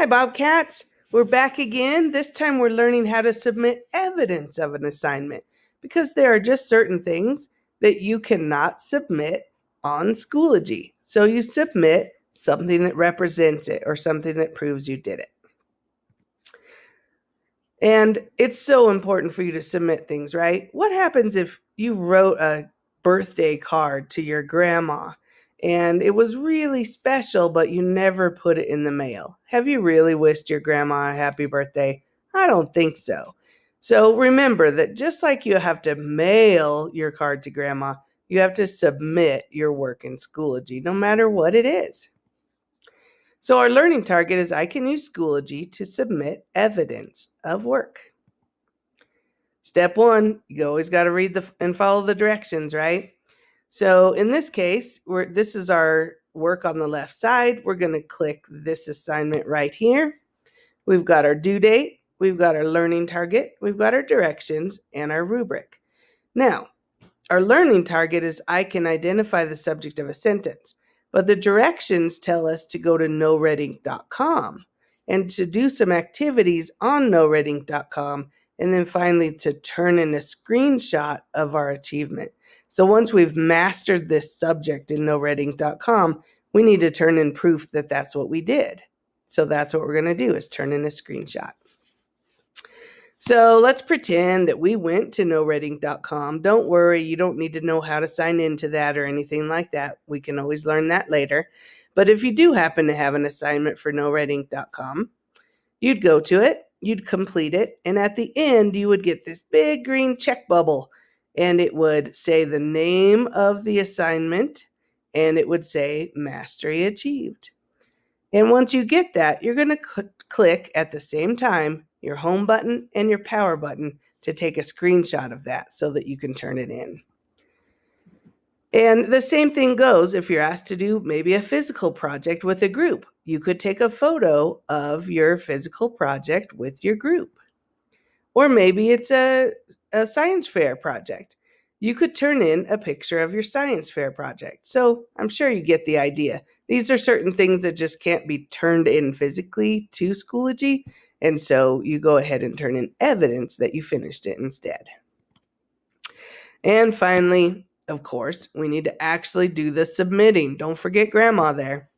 Hi, Bobcats. We're back again. This time we're learning how to submit evidence of an assignment because there are just certain things that you cannot submit on Schoology. So you submit something that represents it or something that proves you did it. And it's so important for you to submit things, right? What happens if you wrote a birthday card to your grandma and it was really special, but you never put it in the mail? Have you really wished your grandma a happy birthday? I don't think so. So remember that just like you have to mail your card to grandma, you have to submit your work in Schoology, no matter what it is. So our learning target is I can use Schoology to submit evidence of work. Step 1, you always got to read and follow the directions, right? So in this case, this is our work on the left side. We're going to click this assignment right here. We've got our due date, we've got our learning target, we've got our directions, and our rubric. Now, our learning target is I can identify the subject of a sentence, but the directions tell us to go to noreading.com and to do some activities on noreading.com, and then finally to turn in a screenshot of our achievement. So once we've mastered this subject in noreading.com, we need to turn in proof that that's what we did. So that's what we're going to do, is turn in a screenshot. So let's pretend that we went to noreading.com. Don't worry, you don't need to know how to sign into that or anything like that. We can always learn that later. But if you do happen to have an assignment for noreading.com, you'd go to it, you'd complete it, and at the end you would get this big green check bubble, and it would say the name of the assignment, and it would say Mastery Achieved. And once you get that, you're going to click at the same time your home button and your power button to take a screenshot of that so that you can turn it in. And the same thing goes if you're asked to do maybe a physical project with a group. You could take a photo of your physical project with your group. Or maybe it's a science fair project. You could turn in a picture of your science fair project. So I'm sure you get the idea. These are certain things that just can't be turned in physically to Schoology, and so you go ahead and turn in evidence that you finished it instead. And finally, of course, we need to actually do the submitting. Don't forget grandma there.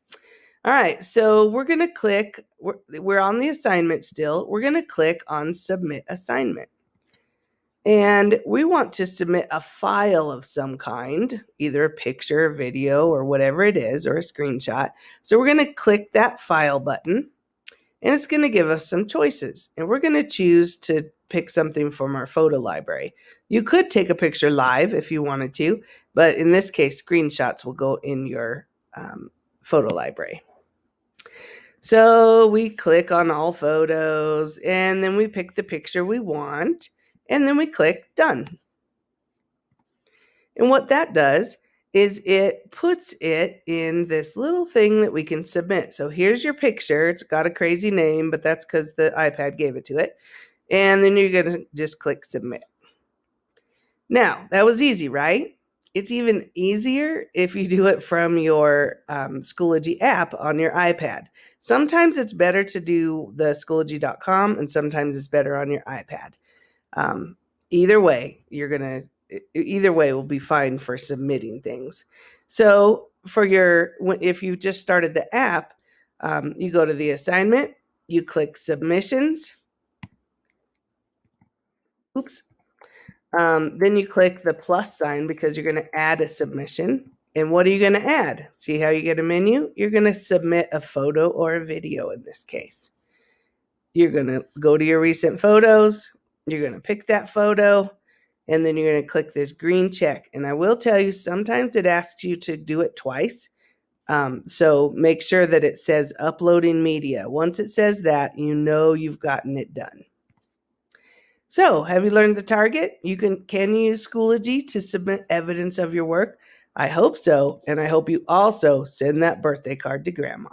All right, so we're going to click, we're on the assignment still. We're going to click on Submit Assignment. And we want to submit a file of some kind, either a picture, video, or whatever it is, or a screenshot. So we're going to click that file button, and it's going to give us some choices. And we're going to choose to pick something from our photo library. You could take a picture live if you wanted to, but in this case, screenshots will go in your photo library. So we click on all photos, and then we pick the picture we want. And then we click Done. And what that does is it puts it in this little thing that we can submit. So here's your picture. It's got a crazy name, but that's because the iPad gave it to it. And then you're going to just click Submit. Now, that was easy, right? It's even easier if you do it from your Schoology app on your iPad. Sometimes it's better to do the Schoology.com, and sometimes it's better on your iPad. Either way, either way will be fine for submitting things. So if you just started the app, you go to the assignment, you click submissions. Oops. Then you click the plus sign because you're going to add a submission. And what are you going to add? See how you get a menu? You're going to submit a photo or a video in this case. You're going to go to your recent photos. You're going to pick that photo, and then you're going to click this green check. And I will tell you, sometimes it asks you to do it twice. So make sure that it says uploading media. Once it says that, you know you've gotten it done. So have you learned the target? Can you use Schoology to submit evidence of your work? I hope so, and I hope you also send that birthday card to grandma.